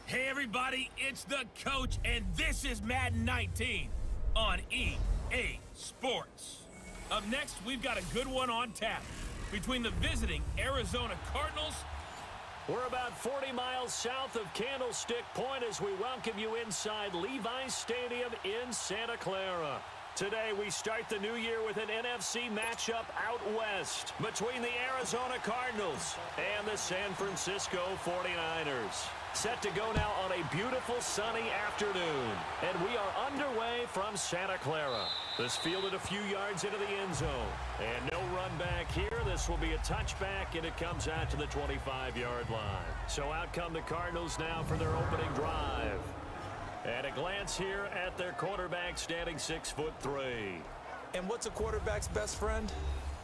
Hey everybody, it's the coach, and this is Madden 19 on EA Sports. Up next, we've got a good one on tap between the visiting Arizona Cardinals. We're about 40 miles south of Candlestick Point as we welcome you inside Levi's Stadium in Santa Clara. Today, we start the new year with an NFC matchup out west between the Arizona Cardinals and the San Francisco 49ers. Set to go now on a beautiful sunny afternoon. And we are underway from Santa Clara. This fielded a few yards into the end zone. And no run back here. This will be a touchback, and it comes out to the 25-yard line. So out come the Cardinals now for their opening drive. And a glance here at their quarterback standing 6'3". And what's a quarterback's best friend?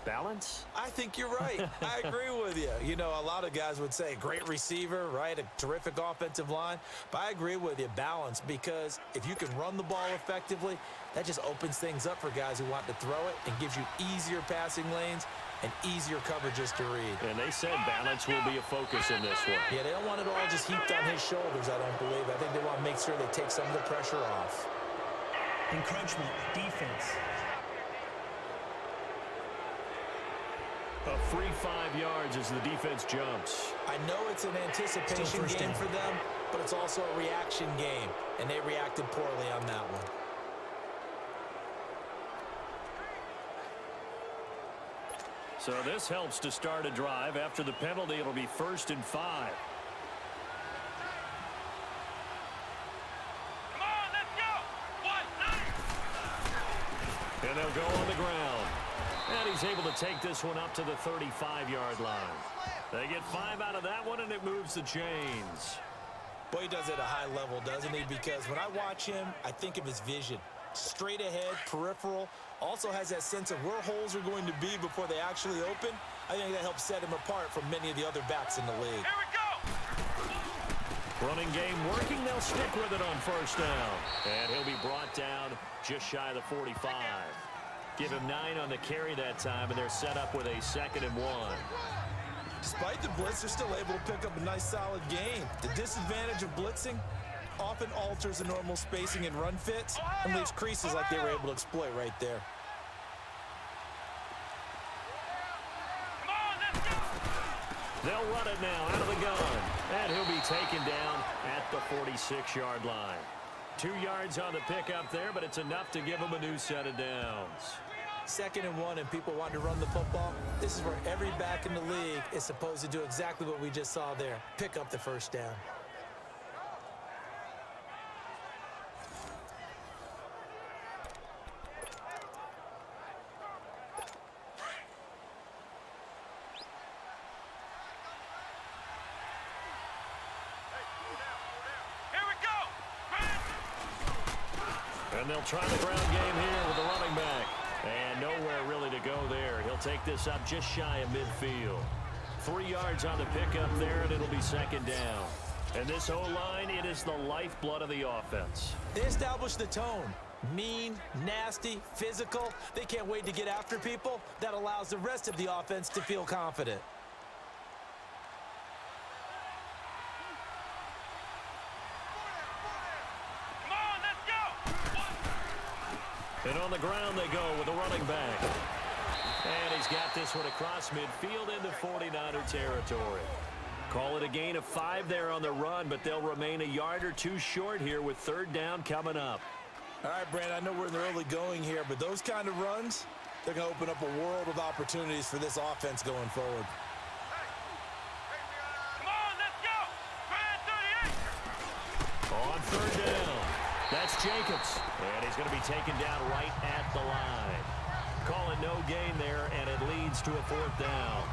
Balance? I think you're right. I agree with you. You know, a lot of guys would say great receiver, right? A terrific offensive line. But I agree with you, balance, because if you can run the ball effectively, that just opens things up for guys who want to throw it and gives you easier passing lanes and easier coverages to read. And they said balance will be a focus in this one. Yeah, they don't want it all just heaped on his shoulders, I don't believe. I think they want to make sure they take some of the pressure off. Encroachment, defense. A free 5 yards as the defense jumps. I know it's an anticipation game for them, but it's also a reaction game, and they reacted poorly on that one. So this helps to start a drive. After the penalty, it'll be 1st and 5. Come on, let's go! And they'll go on the ground. And he's able to take this one up to the 35-yard line. They get 5 out of that one, and it moves the chains. Boy, he does it at a high level, doesn't he? Because when I watch him, I think of his vision. Straight ahead, peripheral, also has that sense of where holes are going to be before they actually open. I think that helps set him apart from many of the other backs in the league. Here we go! Running game working. They'll stick with it on 1st down. And he'll be brought down just shy of the 45. Give him 9 on the carry that time, and they're set up with a 2nd and 1. Despite the blitz, they're still able to pick up a nice, solid gain. The disadvantage of blitzing often alters the normal spacing and run fits and leaves creases like they were able to exploit right there. Come on, let's go! They'll run it now out of the gun. And he'll be taken down at the 46-yard line. 2 yards on the pickup there, but it's enough to give him a new set of downs. 2nd and 1, and people want to run the football. This is where every back in the league is supposed to do exactly what we just saw there. Pick up the 1st down. And they'll try the ground game here with the running back. And nowhere really to go there. He'll take this up just shy of midfield. 3 yards on the pickup there, and it'll be 2nd down. And this O-line, it is the lifeblood of the offense. They established the tone. Mean, nasty, physical. They can't wait to get after people. That allows the rest of the offense to feel confident. And on the ground they go with the running back. And he's got this one across midfield into 49er territory. Call it a gain of 5 there on the run, but they'll remain a yard or 2 short here with 3rd down coming up. All right, Brandon, I know we're in the early going here, but those kind of runs, they're going to open up a world of opportunities for this offense going forward. Come on, let's go! On 3rd down, that's Jacobs. And he's going to be taken down right at the line. Call it no gain there, and it leads to a 4th down.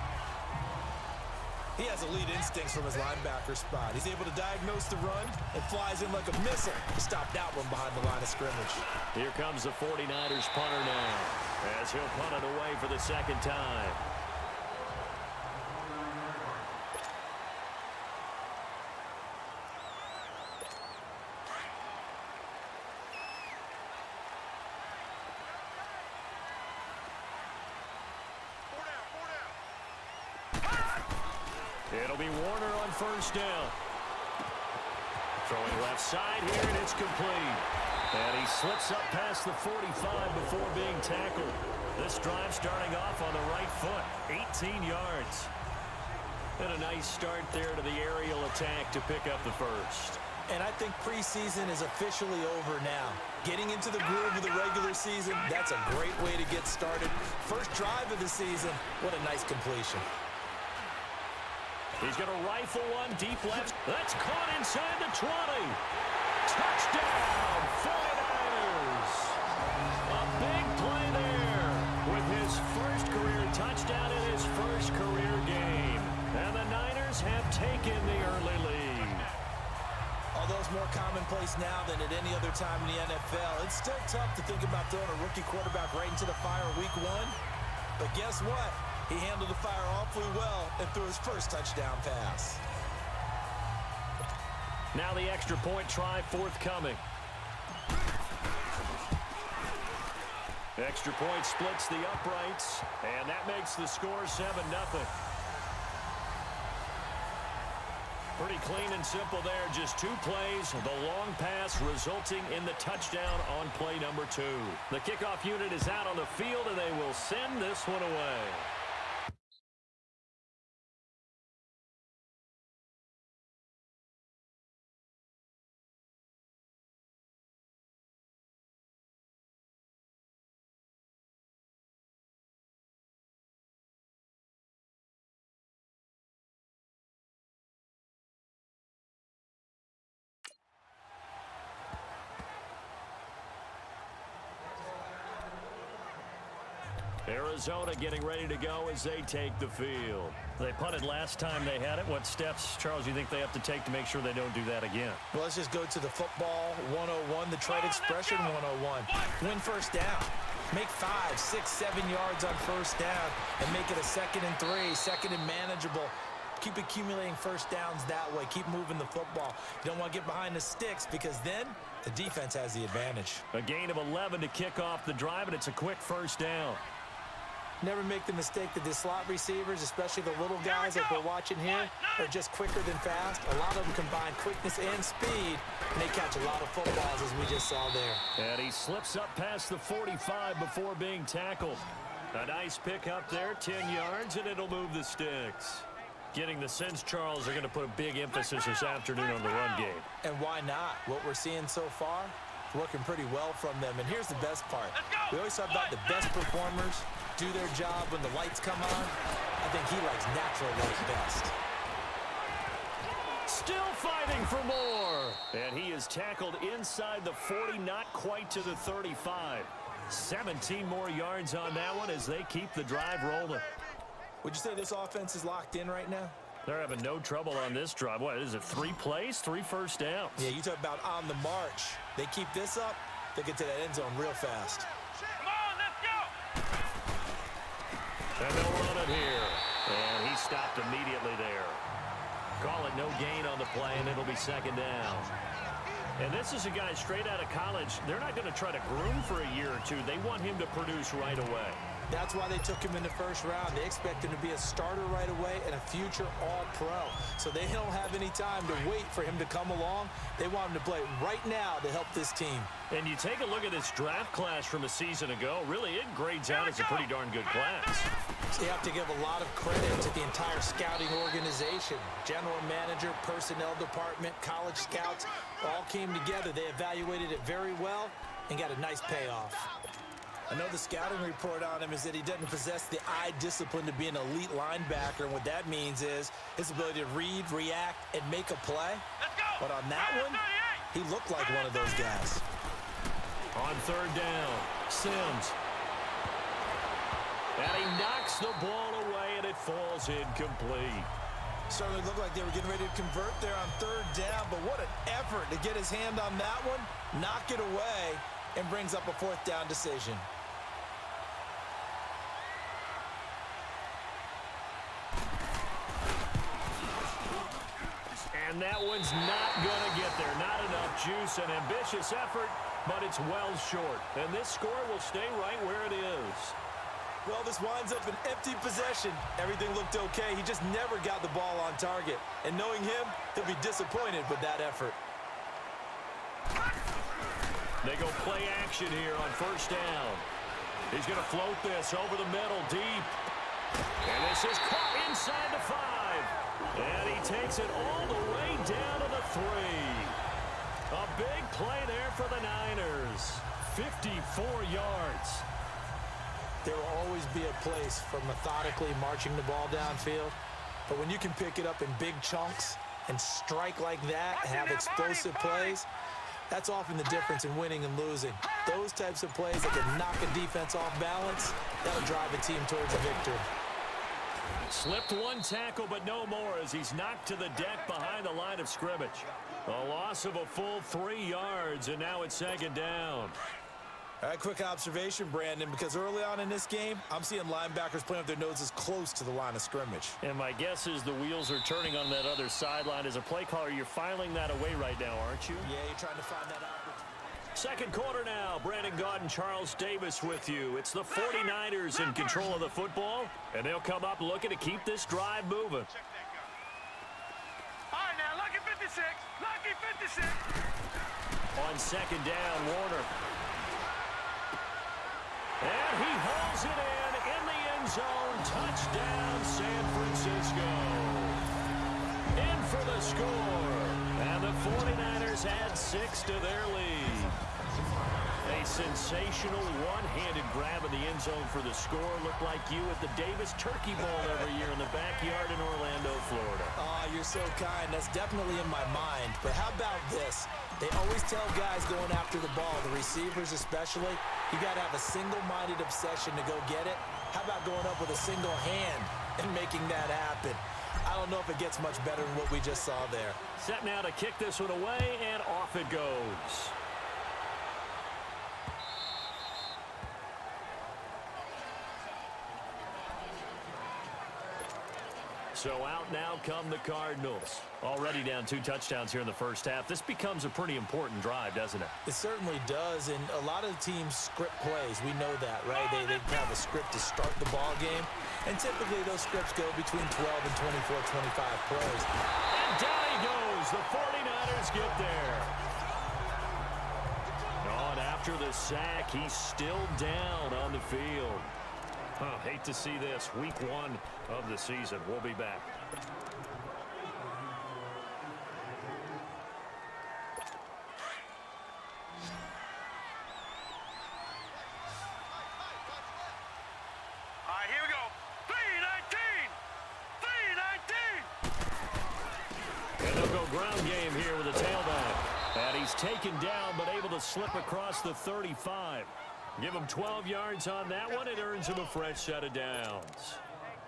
He has elite instincts from his linebacker spot. He's able to diagnose the run and flies in like a missile to stop that one behind the line of scrimmage. Here comes the 49ers punter now, as he'll punt it away for the 2nd time. It'll be Warner on 1st down. Throwing left side here, and it's complete. And he slips up past the 45 before being tackled. This drive starting off on the right foot, 18 yards. And a nice start there to the aerial attack to pick up the first. And I think preseason is officially over now. Getting into the groove of the regular season, that's a great way to get started. First drive of the season, what a nice completion. He's going to rifle one deep left. That's caught inside the 20. Touchdown, 49ers. A big play there with his first career touchdown in his first career game. And the Niners have taken the early lead. Although it's more commonplace now than at any other time in the NFL, it's still tough to think about throwing a rookie quarterback right into the fire week one. But guess what? He handled the fire awfully well and threw his first touchdown pass. Now the extra point try forthcoming. Extra point splits the uprights, and that makes the score 7-0. Pretty clean and simple there. Just 2 plays. The long pass resulting in the touchdown on play number 2. The kickoff unit is out on the field, and they will send this one away. Arizona getting ready to go as they take the field. They punted last time they had it. What steps, Charles, you think they have to take to make sure they don't do that again? Well, let's just go to the football 101, the trade expression 101. Win first down. Make 5, 6, 7 yards on first down and make it a 2nd and 3, second and manageable. Keep accumulating first downs that way. Keep moving the football. You don't want to get behind the sticks because then the defense has the advantage. A gain of 11 to kick off the drive, and it's a quick first down. Never make the mistake that the slot receivers, especially the little guys like we're watching here, are just quicker than fast. A lot of them combine quickness and speed, and they catch a lot of footballs, as we just saw there. And he slips up past the 45 before being tackled. A nice pick up there, 10 yards, and it'll move the sticks. Getting the sense, Charles, they're going to put a big emphasis this afternoon on the run game. And why not? What we're seeing so far, working pretty well from them. And here's the best part. We always talk about the best performers do their job when the lights come on. I think he likes natural light best. Still fighting for more. And he is tackled inside the 40, not quite to the 35. 17 more yards on that one as they keep the drive rolling. Would you say this offense is locked in right now? They're having no trouble on this drive. What is it, 3 plays, 3 first downs? Yeah, you talk about on the march. They keep this up, they get to that end zone real fast. Come on, let's go! And they'll run it here. And he stopped immediately there. Call it no gain on the play, and it'll be 2nd down. And this is a guy straight out of college. They're not going to try to groom for a year or 2. They want him to produce right away. That's why they took him in the first round. They expect him to be a starter right away and a future All-Pro. So they don't have any time to wait for him to come along. They want him to play right now to help this team. And you take a look at this draft class from a season ago. Really, it grades out as a pretty darn good class. So you have to give a lot of credit to the entire scouting organization. General manager, personnel department, college scouts all came together. They evaluated it very well and got a nice payoff. I know the scouting report on him is that he doesn't possess the eye discipline to be an elite linebacker, and what that means is his ability to read, react, and make a play. But on that one, he looked like one of those guys. On 3rd down, Sims. And he knocks the ball away, and it falls incomplete. Certainly looked like they were getting ready to convert there on 3rd down, but what an effort to get his hand on that one, knock it away, and brings up a 4th down decision. And that one's not going to get there. Not enough juice. An ambitious effort, but it's well short. And this score will stay right where it is. Well, this winds up an empty possession. Everything looked okay. He just never got the ball on target. And knowing him, he'll be disappointed with that effort. They go play action here on first down. He's going to float this over the middle, deep. And this is caught inside the 5. And he takes it all the way down to the 3. A big play there for the Niners. 54 yards. There will always be a place for methodically marching the ball downfield. But when you can pick it up in big chunks and strike like that and have explosive plays, that's often the difference in winning and losing. Those types of plays that can knock a defense off balance, that'll drive a team towards a victory. Slipped one tackle, but no more as he's knocked to the deck behind the line of scrimmage. A loss of a full 3 yards, and now it's second down. All right, quick observation, Brandon, because early on in this game, I'm seeing linebackers playing with their noses close to the line of scrimmage. And my guess is the wheels are turning on that other sideline. As a play caller, you're filing that away right now, aren't you? Yeah, you're trying to find that out. Second quarter now. Brandon Gaudin, Charles Davis with you. It's the 49ers in control of the football, and they'll come up looking to keep this drive moving. All right, now, lucky 56. Lucky 56. On second down, Warner. And he hauls it in the end zone. Touchdown, San Francisco. In for the score. And the 49ers add 6 to their lead. A sensational one-handed grab in the end zone for the score. Looked like you at the Davis Turkey Bowl every year in the backyard in Orlando, Florida. Oh, you're so kind. That's definitely in my mind. But how about this? They always tell guys going after the ball, the receivers especially, you got to have a single-minded obsession to go get it. How about going up with a single hand and making that happen? I don't know if it gets much better than what we just saw there. Set now to kick this one away, and off it goes. So out now come the Cardinals. Already down 2 touchdowns here in the first half. This becomes a pretty important drive, doesn't it? It certainly does, and a lot of teams script plays. We know that, right? They have a script to start the ball game, and typically those scripts go between 12 and 24, 25 plays. And down he goes. The 49ers get there. Oh, and after the sack, he's still down on the field. Hate to see this. Week 1 of the season. We'll be back. All right, here we go. 3-19. 3-19. And they'll go ground game here with a tailback. And he's taken down but able to slip across the 35. Give him 12 yards on that one. It earns him a fresh set of downs.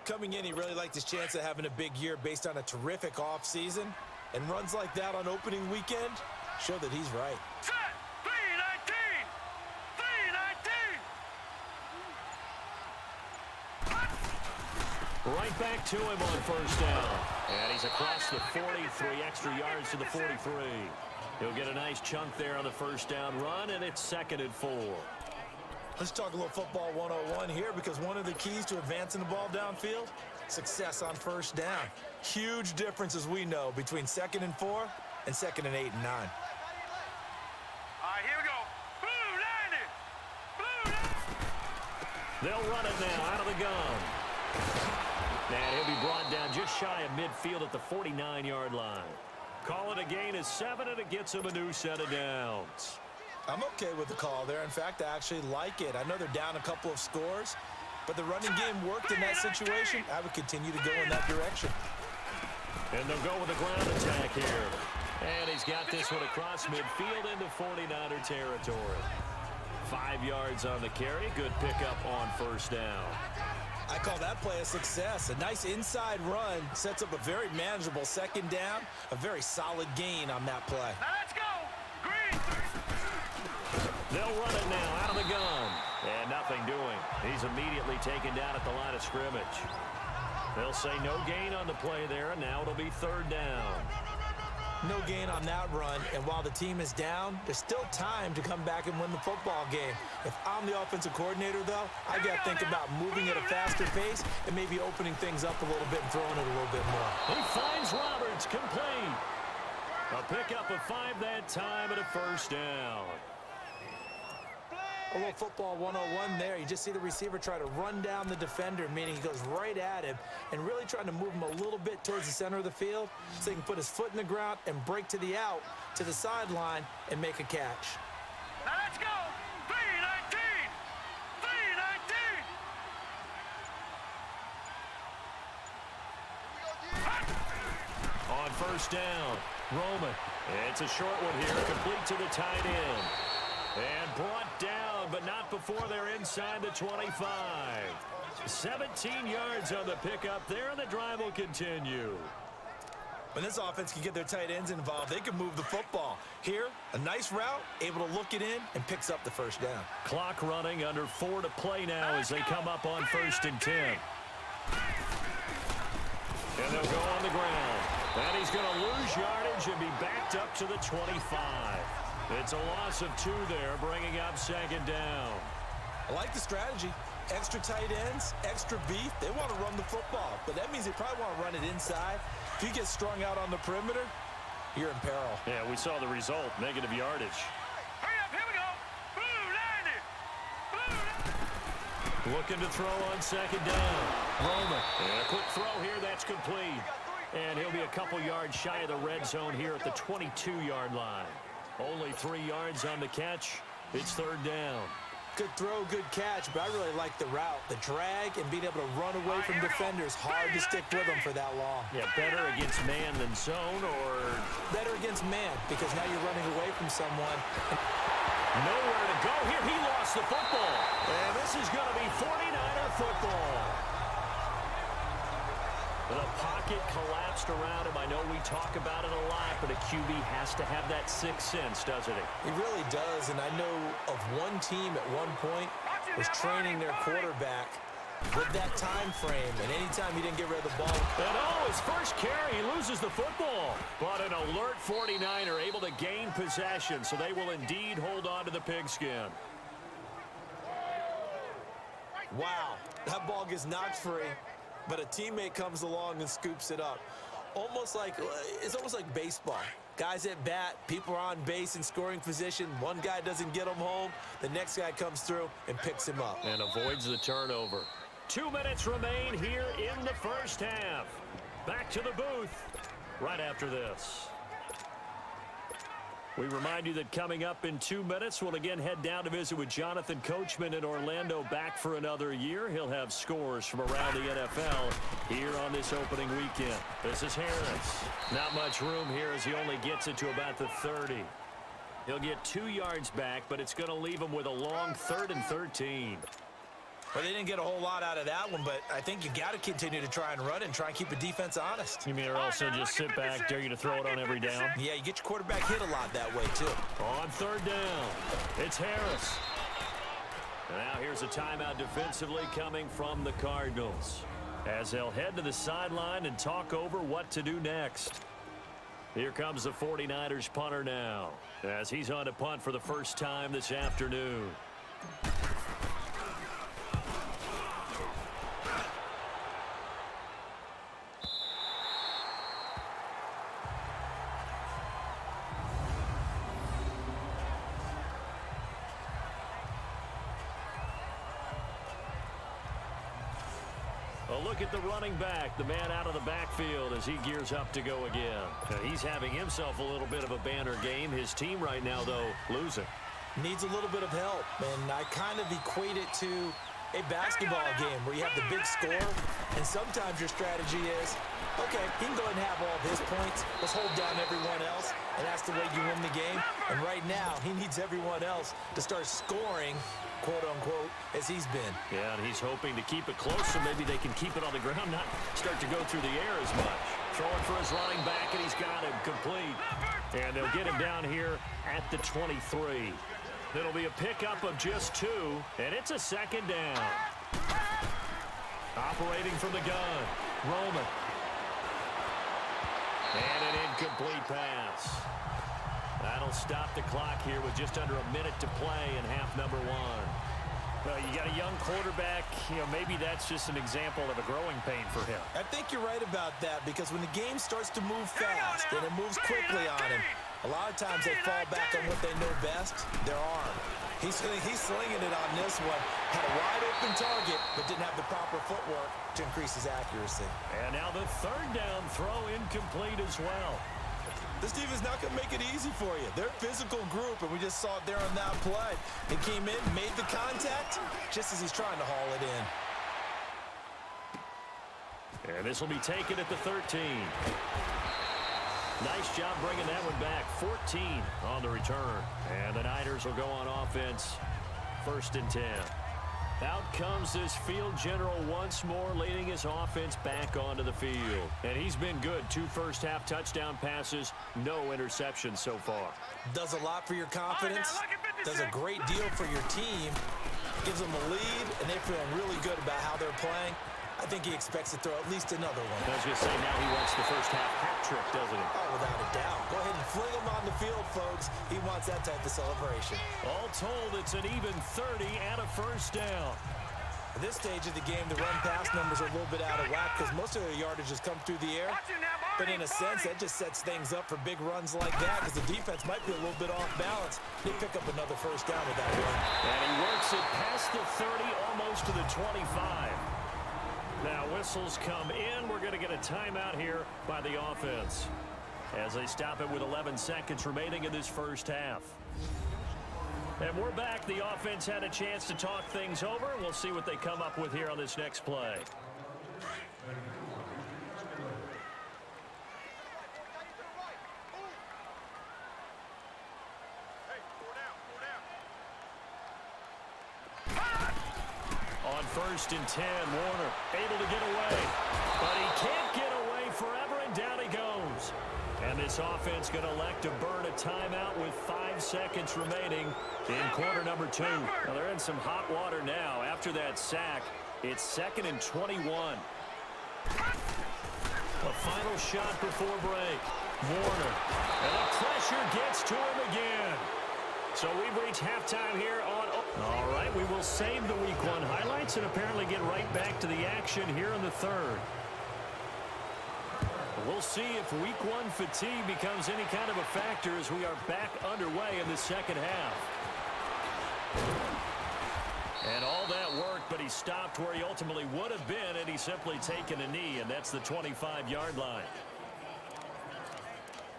Coming in, he really liked his chance of having a big year based on a terrific offseason. And runs like that on opening weekend show that he's right. Set. 3-19. 3-19. Right back to him on first down. And he's across the 43, extra yards to the 43. He'll get a nice chunk there on the first down run, and it's 2nd and 4. Let's talk a little football 101 here, because one of the keys to advancing the ball downfield, success on first down. Huge difference, as we know, between 2nd and 4 and 2nd and 8 and 9. All right, here we go. Blue 90. Blue 90. They'll run it now out of the gun. And he'll be brought down just shy of midfield at the 49-yard line. Call it a gain of 7, and it gets him a new set of downs. I'm okay with the call there. In fact, I actually like it. I know they're down a couple of scores, but the running game worked in that situation. I would continue to go in that direction. And they'll go with a ground attack here. And he's got this one across midfield into 49er territory. 5 yards on the carry. Good pickup on first down. I call that play a success. A nice inside run sets up a very manageable second down. A very solid gain on that play. Now let's go. Green. They'll run it now out of the gun. And nothing doing. He's immediately taken down at the line of scrimmage. They'll say no gain on the play there, and now it'll be 3rd down. No gain on that run, and while the team is down, there's still time to come back and win the football game. If I'm the offensive coordinator, though, I got to think about moving at a faster pace and maybe opening things up a little bit and throwing it a little bit more. He finds Roberts, complete. A pickup of 5 that time and a first down. A little football 101 there. You just see the receiver try to run down the defender, meaning he goes right at him and really trying to move him a little bit towards the center of the field so he can put his foot in the ground and break to the out, to the sideline, and make a catch. Now let's go. 319. 319. On first down, Roman. It's a short one here, complete to the tight end. And brought down, but not before they're inside the 25. 17 yards on the pickup there, and the drive will continue. When this offense can get their tight ends involved, they can move the football. Here, a nice route, able to look it in, and picks up the first down. Clock running, under 4 to play now as they come up on 1st and 10. And they'll go on the ground. And he's going to lose yardage and be backed up to the 25. It's a loss of 2 there, bringing up 2nd down. I like the strategy. Extra tight ends, extra beef. They want to run the football, but that means they probably want to run it inside. If you get strung out on the perimeter, you're in peril. Yeah, we saw the result, negative yardage. Hurry up, here we go. Blue 90. Blue 90. Looking to throw on 2nd down. Roman. And a quick throw here, that's complete. And he'll be a couple yards shy of the red zone here at the 22-yard line. Only 3 yards on the catch. It's 3rd down. Good throw, good catch, but I really like the route. The drag and being able to run away from defenders. Hard to stick with them for that long. Yeah, better against man than zone, or better against man, because now you're running away from someone. Nowhere to go here. He lost the football. And this is going to be 49er football. The pocket collapsed around him. I know we talk about it a lot, but a QB has to have that sixth sense, doesn't he? He really does, and I know of one team at one point was training their quarterback with that time frame, and anytime he didn't get rid of the ball. And his first carry, he loses the football. But an alert 49er able to gain possession, so they will indeed hold on to the pigskin. Wow, that ball gets knocked free, but a teammate comes along and scoops it up. It's almost like baseball. Guys at bat, people are on base in scoring position. One guy doesn't get him home. The next guy comes through and picks him up. And avoids the turnover. 2 minutes remain here in the first half. Back to the booth right after this. We remind you that coming up in 2 minutes, we'll again head down to visit with Jonathan Coachman in Orlando, back for another year. He'll have scores from around the NFL here on this opening weekend. This is Harris. Not much room here as he only gets it to about the 30. He'll get 2 yards back, but it's going to leave him with a long 3rd and 13. Well, they didn't get a whole lot out of that one, but I think you got to continue to try and run and try and keep the defense honest. You mean or also just sit back, dare you to throw it on every down? Yeah, you get your quarterback hit a lot that way, too. On 3rd down, it's Harris. And now here's a timeout defensively coming from the Cardinals, as they'll head to the sideline and talk over what to do next. Here comes the 49ers punter now, as he's on to punt for the first time this afternoon. A look at the running back, the man out of the backfield as he gears up to go again. Now, he's having himself a little bit of a banner game. His team right now, though, losing. Needs a little bit of help, and I kind of equate it to a basketball game where you have the big score, and sometimes your strategy is, okay, he can go ahead and have all of his points. Let's hold down everyone else, and that's the way you win the game. And right now, he needs everyone else to start scoring, quote-unquote, as he's been. Yeah, and he's hoping to keep it close so maybe they can keep it on the ground, not start to go through the air as much. Throwing for his running back, and he's got him complete. And they'll get him down here at the 23. It'll be a pickup of just 2, and it's a 2nd down. Operating from the gun, Roman. And an incomplete pass. That'll stop the clock here with just under a minute to play in half number 1. Well, you got a young quarterback. Maybe that's just an example of a growing pain for him. I think you're right about that, because when the game starts to move fast and it moves quickly on him, a lot of times they fall back on what they know best, their arm. He's slinging it on this one. Had a wide open target, but didn't have the proper footwork to increase his accuracy. And now the third down throw incomplete as well. This team is not going to make it easy for you. They're a physical group, and we just saw it there on that play. He came in, made the contact, just as he's trying to haul it in. And this will be taken at the 13. Nice job bringing that one back. 14 on the return. And the Niners will go on offense. 1st and 10. Out comes this field general once more, leading his offense back onto the field. And he's been good. 2 first-half touchdown passes, no interceptions so far. Does a lot for your confidence. Does a great deal for your team. Gives them a lead, and they're feeling really good about how they're playing. I think he expects to throw at least another one. I was going to say, now he wants the first-half hat trick, doesn't he? Oh, without a doubt. Go ahead and fling him on the field, folks. He wants that type of celebration. All told, it's an even 30 and a first down. At this stage of the game, the run-pass numbers are a little bit out of whack because most of their yardage has come through the air. But in a sense, that just sets things up for big runs like that because the defense might be a little bit off balance. They pick up another first down with that run. And he works it past the 30, almost to the 25. Now whistles come in. We're going to get a timeout here by the offense as they stop it with 11 seconds remaining in this first half. And we're back. The offense had a chance to talk things over. We'll see what they come up with here on this next play. On 1st and 10, Warner able to get away. But he can't get away forever, and down he goes. And this offense going to elect to burn a timeout with 5 seconds remaining in quarter number 2. Now they're in some hot water now. After that sack, it's 2nd and 21. A final shot before break. Warner. And the pressure gets to him again. So we've reached halftime here on... All right, we will save the Week 1 highlights and apparently get right back to the action here in the third. We'll see if Week 1 fatigue becomes any kind of a factor as we are back underway in the second half. And all that work, but he stopped where he ultimately would have been, and he's simply taken a knee, and that's the 25-yard line.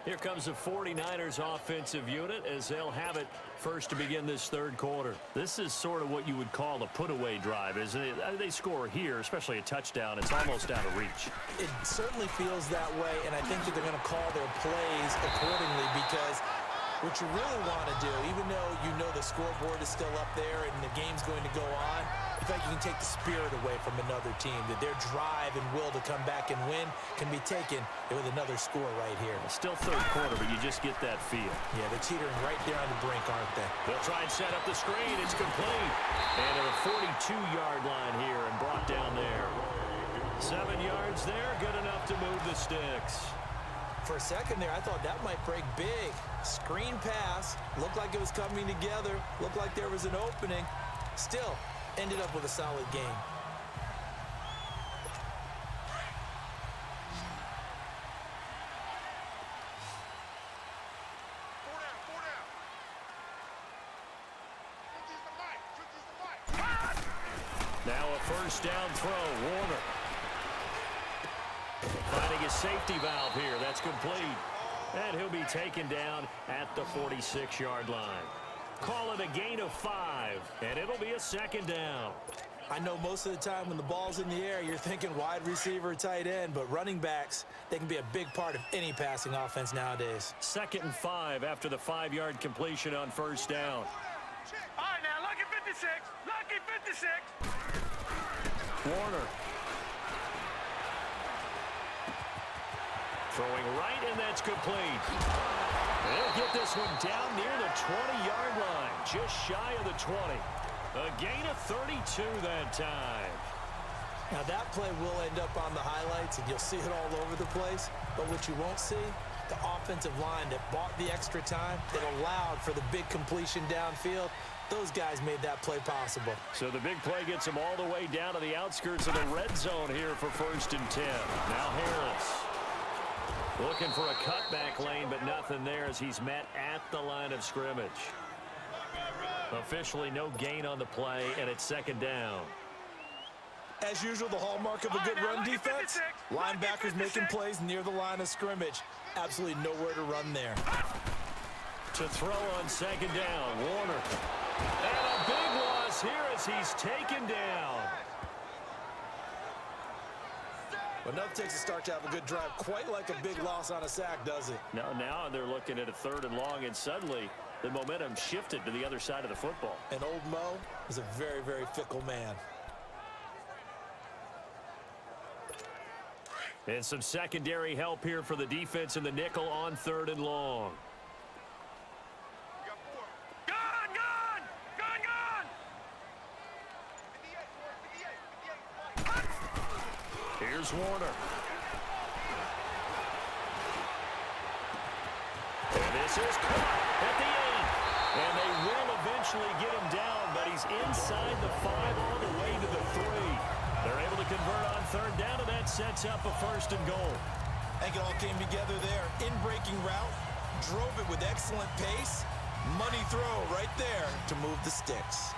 Here comes the 49ers offensive unit as they'll have it first to begin this third quarter. This is sort of what you would call a put-away drive, isn't it? They score here, especially a touchdown. It's almost out of reach. It certainly feels that way, and I think that they're going to call their plays accordingly because what you really want to do, even though you know the scoreboard is still up there and the game's going to go on, I feel like you can take the spirit away from another team, that their drive and will to come back and win can be taken with another score right here. Still third quarter, but you just get that feel. Yeah, they're teetering right there on the brink, aren't they? They'll try and set up the screen. It's complete. And at a 42-yard line here and brought down there. 7 yards there, good enough to move the sticks. For a second there, I thought that might break big. Screen pass, looked like it was coming together, looked like there was an opening. Still, ended up with a solid game. Now a first down throw, Warner. Finding a safety valve here, that's complete. And he'll be taken down at the 46-yard line. Call it a gain of 5, and it'll be a second down. I know most of the time when the ball's in the air, you're thinking wide receiver, tight end, but running backs, they can be a big part of any passing offense nowadays. 2nd and 5 after the 5-yard completion on first down. All right, now, lucky 56. Lucky 56. Warner. Throwing right, and that's complete. They'll get this one down near the 20-yard line, just shy of the 20. A gain of 32 that time. Now that play will end up on the highlights, and you'll see it all over the place. But what you won't see, the offensive line that bought the extra time, that allowed for the big completion downfield, those guys made that play possible. So the big play gets him all the way down to the outskirts of the red zone here for 1st and 10. Now Harris. Looking for a cutback lane, but nothing there as he's met at the line of scrimmage. Officially no gain on the play, and it's second down. As usual, the hallmark of a good run defense, linebackers making plays near the line of scrimmage. Absolutely nowhere to run there. To throw on second down, Warner. And a big loss here as he's taken down. Well, enough takes a start to have a good drive. Quite like a big loss on a sack, does it? Now they're looking at a 3rd and long, and suddenly the momentum shifted to the other side of the football. And old Mo is a very, very fickle man. And some secondary help here for the defense in the nickel on 3rd and long. Here's Warner. And this is caught at the 8. And they will eventually get him down, but he's inside the 5 all the way to the 3. They're able to convert on 3rd down, and that sets up a 1st and goal. I think it all came together there. In-breaking route, drove it with excellent pace. Money throw right there to move the sticks.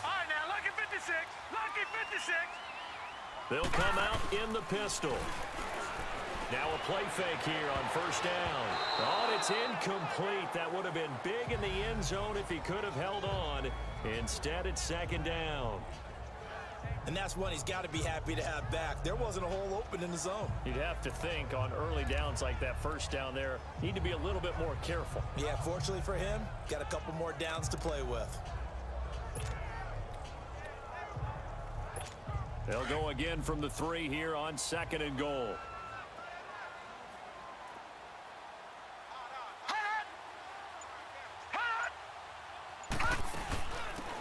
All right, now, lucky 56. Lucky 56. They'll come out in the pistol. Now a play fake here on 1st down. Oh, and it's incomplete. That would have been big in the end zone if he could have held on. Instead, it's 2nd down. And that's one he's got to be happy to have back. There wasn't a hole open in the zone. You'd have to think on early downs like that 1st down there, need to be a little bit more careful. Yeah, fortunately for him, got a couple more downs to play with. They'll go again from the 3 here on 2nd and goal.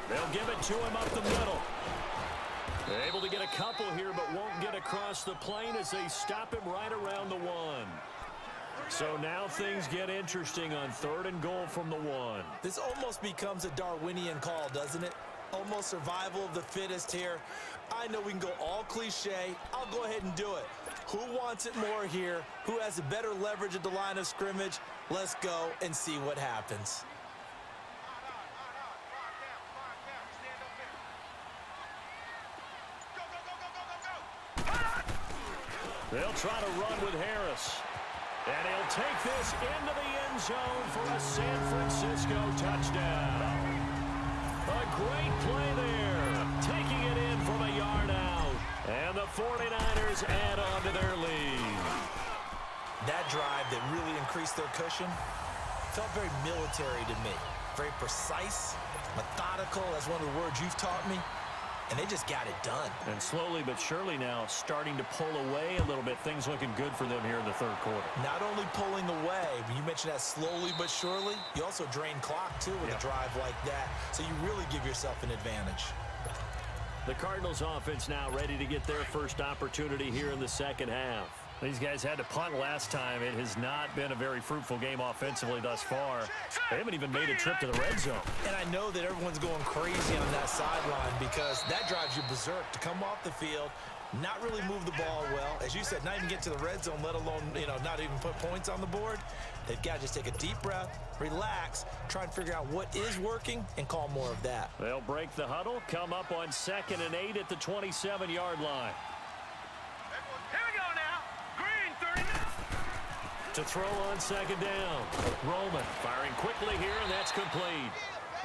They'll give it to him up the middle. They're able to get a couple here, but won't get across the plane as they stop him right around the 1. So now things get interesting on 3rd and goal from the 1. This almost becomes a Darwinian call, doesn't it? Almost survival of the fittest here. I know we can go all cliche. I'll go ahead and do it. Who wants it more here? Who has a better leverage at the line of scrimmage? Let's go and see what happens. They'll try to run with Harris. And he'll take this into the end zone for a San Francisco touchdown. A great play there. Taking it in from a yard out. And the 49ers add on to their lead. That drive that really increased their cushion felt very military to me. Very precise, methodical. That's one of the words you've taught me. And they just got it done. And slowly but surely now starting to pull away a little bit. Things looking good for them here in the 3rd quarter. Not only pulling away, but you mentioned that slowly but surely. You also drain clock, too, with a drive like that. So you really give yourself an advantage. The Cardinals offense now ready to get their first opportunity here in the 2nd half. These guys had to punt last time. It has not been a very fruitful game offensively thus far. They haven't even made a trip to the red zone. And I know that everyone's going crazy on that sideline because that drives you berserk to come off the field, not really move the ball well. As you said, not even get to the red zone, let alone, not even put points on the board. They've got to just take a deep breath, relax, try and figure out what is working, and call more of that. They'll break the huddle, come up on 2nd and 8 at the 27-yard line. Here we go now. Green, 39. To throw on 2nd down. Roman firing quickly here, and that's complete.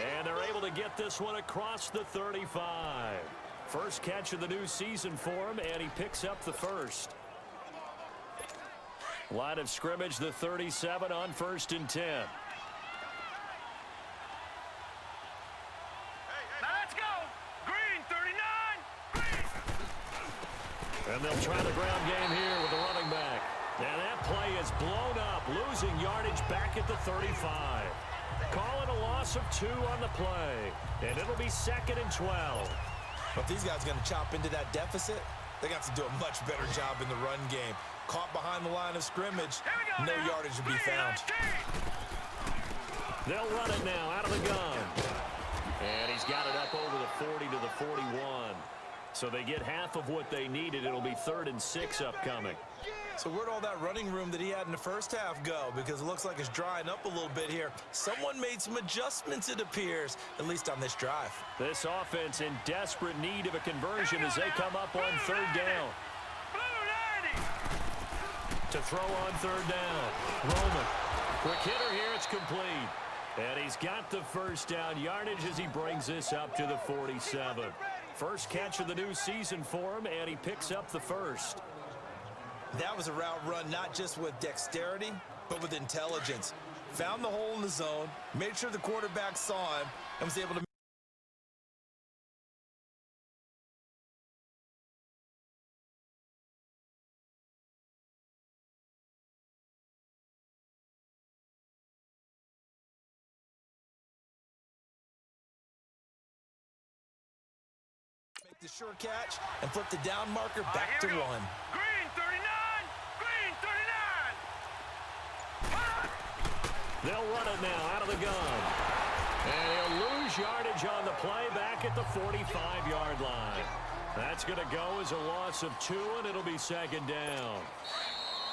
And they're able to get this one across the 35. First catch of the new season for him, and he picks up the 1st. Line of scrimmage, the 37 on 1st and 10. Now let's go. Green, 39. Green. And they'll try the ground game here with the running back. And that play is blown up, losing yardage back at the 35. Call it a loss of 2 on the play. And it'll be 2nd and 12. But if these guys are going to chop into that deficit, they got to do a much better job in the run game. Caught behind the line of scrimmage, no yardage to be found. They'll run it now out of the gun. And he's got it up over the 40 to the 41. So they get half of what they needed. It'll be 3rd and 6 upcoming. So where'd all that running room that he had in the first half go? Because it looks like it's drying up a little bit here. Someone made some adjustments, it appears, at least on this drive. This offense in desperate need of a conversion as they come up on third down. To throw on third down. Roman. Quick hitter here. It's complete. And he's got the first down yardage as he brings this up to the 47. First catch of the new season for him, and he picks up the first. That was a route run not just with dexterity, but with intelligence. Found the hole in the zone, made sure the quarterback saw him, and was able to make the sure catch and flip the down marker back to one. Green 39! Green 39! They'll run it now out of the gun. And he'll lose yardage on the play back at the 45-yard line. That's going to go as a loss of 2, and it'll be second down.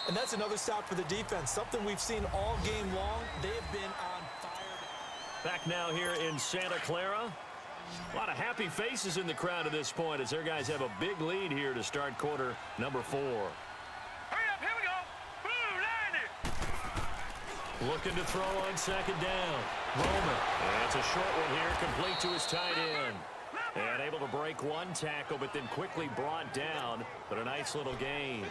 And that's another stop for the defense, something we've seen all game long. They have been on fire. Back now here in Santa Clara. A lot of happy faces in the crowd at this point as their guys have a big lead here to start quarter number 4. Hurry up, here we go! Blue 90! Looking to throw on second down. Roman. And it's a short one here, complete to his tight end. And able to break one tackle, but then quickly brought down. But a nice little gain.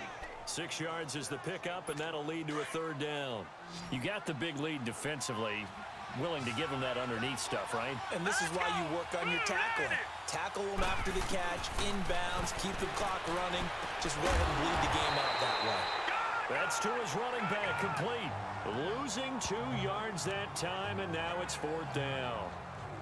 6 yards is the pickup, and that'll lead to a third down. You got the big lead defensively. Willing to give them that underneath stuff, right? And this is why you work on your tackling. Tackle them after the catch, inbounds, keep the clock running. Just go ahead and bleed the game out that way. That's to his running back, complete. Losing 2 yards that time, and now it's fourth down.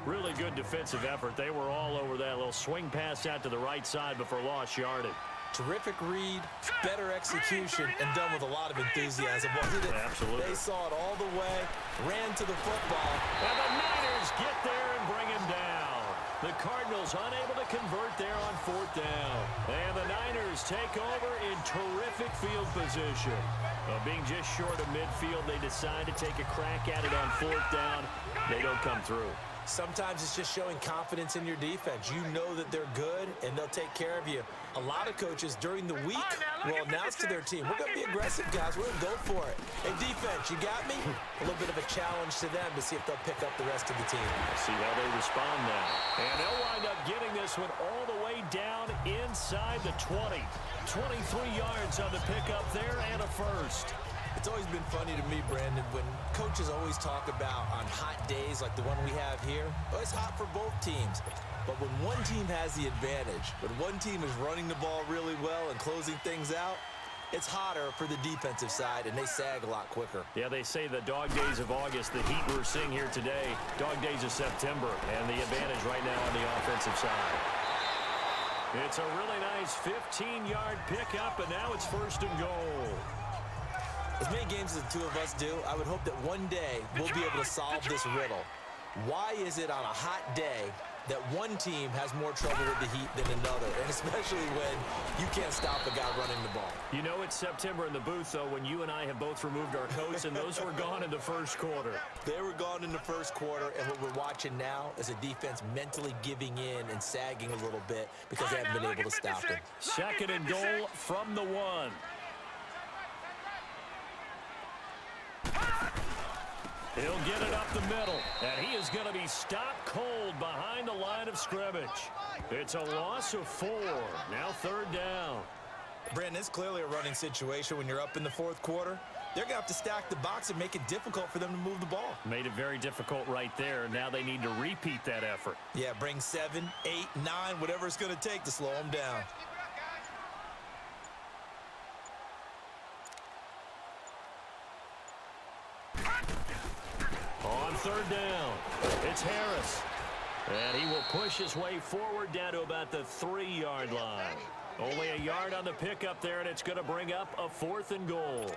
Really good defensive effort. They were all over that little swing pass out to the right side before lost yardage. Terrific read, better execution, and done with a lot of enthusiasm, wasn't it? Absolutely. They saw it all the way, ran to the football. And the Niners get there and bring him down. The Cardinals unable to convert there on fourth down. And the Niners take over in terrific field position. Being just short of midfield, they decide to take a crack at it on fourth down. They don't come through. Sometimes it's just showing confidence in your defense. You know that they're good, and they'll take care of you. A lot of coaches during the week will announce to their team, we're going to be aggressive, guys. We're going to go for it. Hey, defense, you got me? A little bit of a challenge to them to see if they'll pick up the rest of the team. See how they respond now. And they'll wind up getting this one all the way down inside the 20. 23 yards on the pickup there and a first. It's always been funny to me, Brandon, when coaches always talk about on hot days like the one we have here, oh, it's hot for both teams. But when one team has the advantage, when one team is running the ball really well and closing things out, it's hotter for the defensive side, and they sag a lot quicker. Yeah, they say the dog days of August, the heat we're seeing here today, dog days of September, and the advantage right now on the offensive side. It's a really nice 15-yard pickup, and now it's first and goal. As many games as the two of us do, I would hope that one day we'll be able to solve this riddle. Why is it on a hot day that one team has more trouble with the heat than another, and especially when you can't stop a guy running the ball? You know it's September in the booth, though, when you and I have both removed our coats, and those were gone in the first quarter. They were gone in the first quarter, and what we're watching now is a defense mentally giving in and sagging a little bit because they haven't been able to stop it. Second and goal from the 1. He'll get it up the middle, and he is going to be stopped cold behind the line of scrimmage. It's a loss of 4. Now third down. Brandon, it's clearly a running situation when you're up in the fourth quarter. They're going to have to stack the box and make it difficult for them to move the ball. Made it very difficult right there. Now they need to repeat that effort. Yeah, bring 7, 8, 9, whatever it's going to take to slow them down. On third down, it's Harris. And he will push his way forward down to about the 3-yard line. Only a yard on the pickup there, and it's going to bring up a fourth and goal.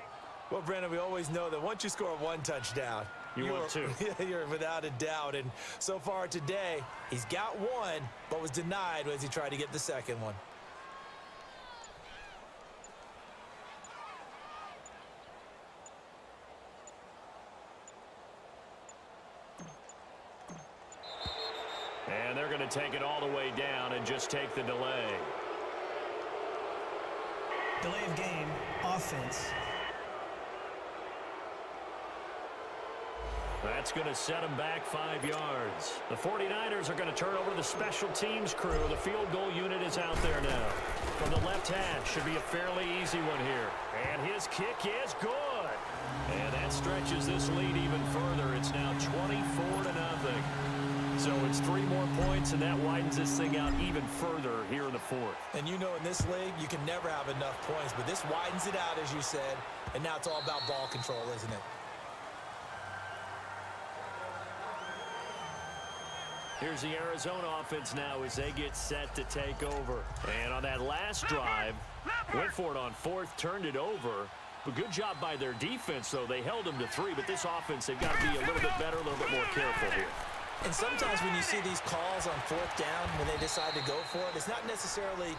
Well, Brandon, we always know that once you score one touchdown, you're 2. You're without a doubt. And so far today, he's got one, but was denied as he tried to get the second one. And they're going to take it all the way down and just take the delay. Delay of game, offense. That's going to set them back 5 yards. The 49ers are going to turn over to the special teams crew. The field goal unit is out there now. From the left hash, should be a fairly easy one here. And his kick is good. And that stretches this lead even further. It's now 24-0. So it's 3 more points, and that widens this thing out even further here in the fourth. And you know in this league, you can never have enough points, but this widens it out, as you said, and now it's all about ball control, isn't it? Here's the Arizona offense now as they get set to take over. And on that last drive, went for it on fourth, turned it over. But good job by their defense, though. They held them to 3, but this offense, they've got to be a little bit better, a little bit more careful here. And sometimes when you see these calls on fourth down, when they decide to go for it, it's not necessarily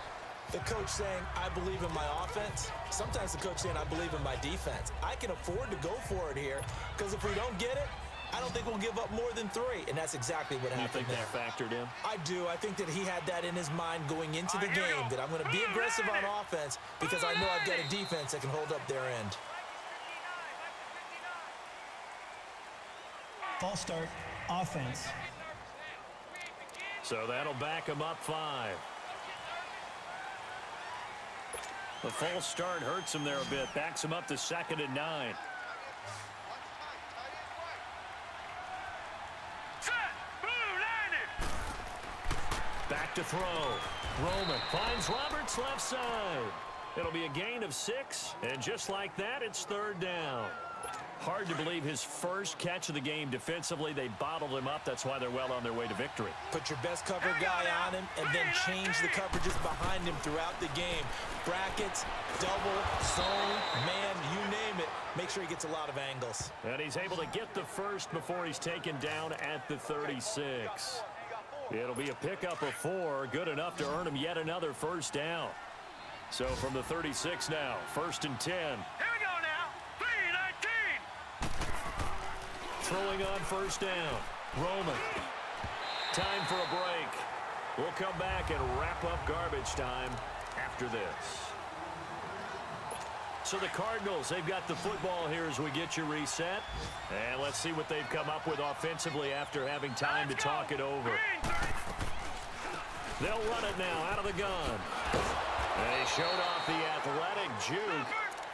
the coach saying, I believe in my offense. Sometimes the coach saying, I believe in my defense. I can afford to go for it here because if we don't get it, I don't think we'll give up more than 3, and that's exactly what happened there. You think that factored in? I do. I think that he had that in his mind going into the game, that I'm going to be aggressive on offense because I know I've got a defense that can hold up their end. False start, offense. So that'll back him up 5. The false start hurts him there a bit. Backs him up to 2nd and 9. Back to throw. Roman finds Roberts left side. It'll be a gain of 6, and just like that, it's 3rd down. Hard to believe his first catch of the game defensively. They bottled him up. That's why they're well on their way to victory. Put your best cover guy on him and then change the coverages behind him throughout the game. Brackets, double, zone, man, you name it. Make sure he gets a lot of angles. And he's able to get the first before he's taken down at the 36. It'll be a pickup of 4, good enough to earn him yet another first down. So from the 36 now, 1st and 10. Here we go now. 3-19. Throwing on first down. Roman. Time for a break. We'll come back and wrap up garbage time after this. So the Cardinals, they've got the football here as we get you reset. And let's see what they've come up with offensively after having time to talk it over. They'll run it now out of the gun. And he showed off the athletic juke.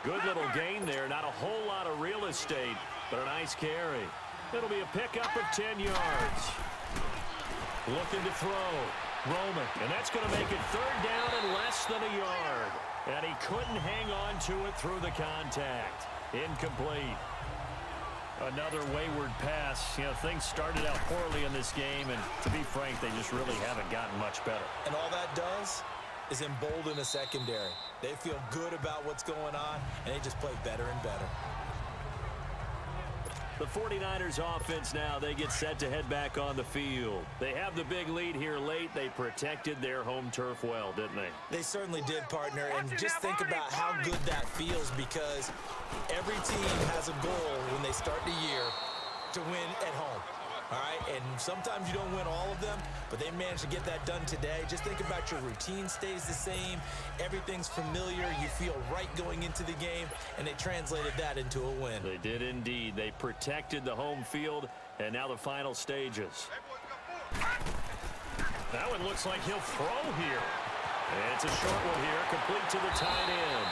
Good little gain there. Not a whole lot of real estate, but a nice carry. It'll be a pickup of 10 yards. Looking to throw. Roman. And that's going to make it 3rd down and less than a yard. And he couldn't hang on to it through the contact. Incomplete. Another wayward pass. You know, things started out poorly in this game, and to be frank, they just really haven't gotten much better. And all that does is embolden a secondary. They feel good about what's going on, and they just play better and better. The 49ers offense now, they get set to head back on the field. They have the big lead here late. They protected their home turf well, didn't they? They certainly did, partner. And just think about how good that feels because every team has a goal when they start the year to win at home. All right, and sometimes you don't win all of them, but they managed to get that done today. Just think about your routine stays the same. Everything's familiar. You feel right going into the game, and they translated that into a win. They did indeed. They protected the home field, and now the final stages. That one looks like he'll throw here. And it's a short one here, complete to the tight end.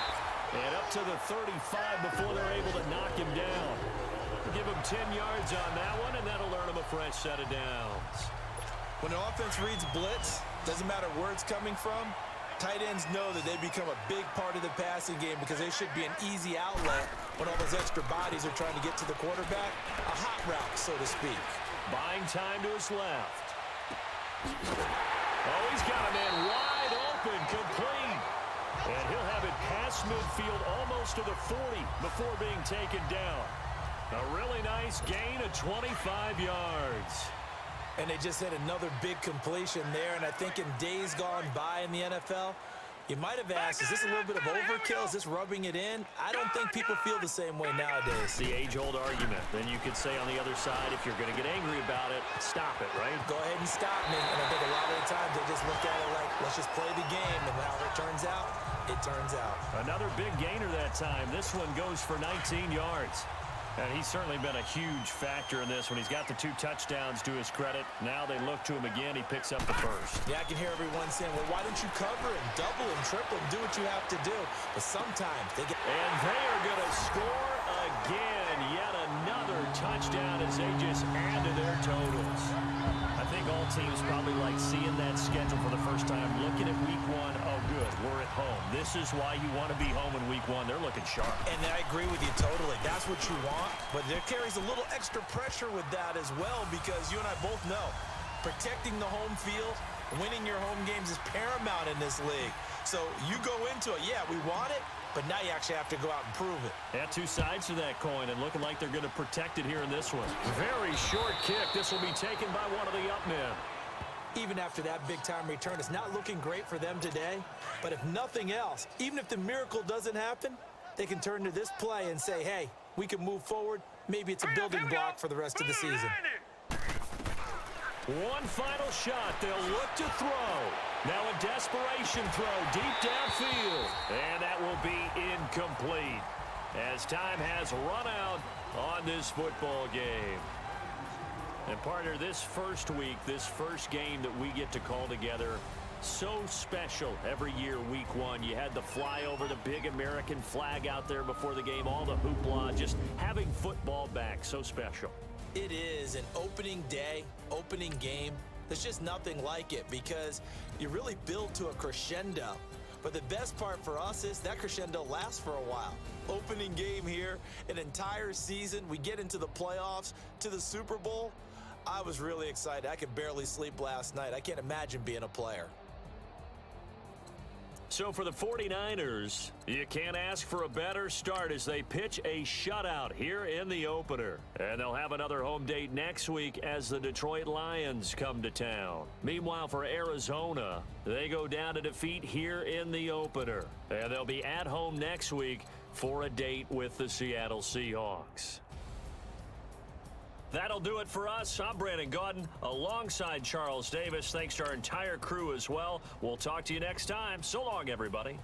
And up to the 35 before they're able to knock him down. Give him 10 yards on that one, and that'll earn him a fresh set of downs. When the offense reads blitz, doesn't matter where it's coming from, tight ends know that they become a big part of the passing game because they should be an easy outlet when all those extra bodies are trying to get to the quarterback. A hot route, so to speak. Buying time to his left. Oh, he's got a man wide open, complete. And he'll have it past midfield almost to the 40 before being taken down. A really nice gain of 25 yards. And they just had another big completion there. And I think in days gone by in the NFL, You might have asked, is this a little bit of overkill? Is this rubbing it in? I don't think people feel the same way nowadays. The age-old argument. Then you could say on the other side, if you're going to get angry about it, stop it, right? Go ahead and stop me. And I think a lot of the times they just look at it like, let's just play the game. And however it turns out, it turns out. Another big gainer that time. This one goes for 19 yards. And he's certainly been a huge factor in this when he's got the 2 touchdowns to his credit. Now they look to him again. He picks up the first. Yeah, I can hear everyone saying, well, why don't you cover him, double him, triple him, do what you have to do. But sometimes they get... And they are going to score again. Yet another touchdown as they just add to their totals. I think all teams probably like seeing that schedule for the first time, looking at week 1. Oh, good, we're at home. This is why you want to be home in week 1. They're looking sharp. And I agree with you totally. That's what you want. But there carries a little extra pressure with that as well, because you and I both know protecting the home field, winning your home games is paramount in this league. So you go into it, yeah, we want it, but now you actually have to go out and prove it. Yeah, 2 sides to that coin, and looking like they're going to protect it here in this one. Very short kick. This will be taken by one of the up men. Even after that big-time return, it's not looking great for them today. But if nothing else, even if the miracle doesn't happen, they can turn to this play and say, hey, we can move forward. Maybe it's a building block for the rest of the season. One final shot. They'll look to throw. Now a desperation throw deep downfield. And that will be incomplete as time has run out on this football game. And partner, this first week, this first game that we get to call together, so special every year, week 1. You had the flyover, the big American flag out there before the game, all the hoopla, just having football back, so special. It is an opening day, opening game. There's just nothing like it because you really build to a crescendo. But the best part for us is that crescendo lasts for a while. Opening game here, an entire season. We get into the playoffs, to the Super Bowl. I was really excited. I could barely sleep last night. I can't imagine being a player. So for the 49ers, you can't ask for a better start as they pitch a shutout here in the opener. And they'll have another home date next week as the Detroit Lions come to town. Meanwhile, for Arizona, they go down to defeat here in the opener. And they'll be at home next week for a date with the Seattle Seahawks. That'll do it for us. I'm Brandon Gaudin alongside Charles Davis. Thanks to our entire crew as well. We'll talk to you next time. So long, everybody.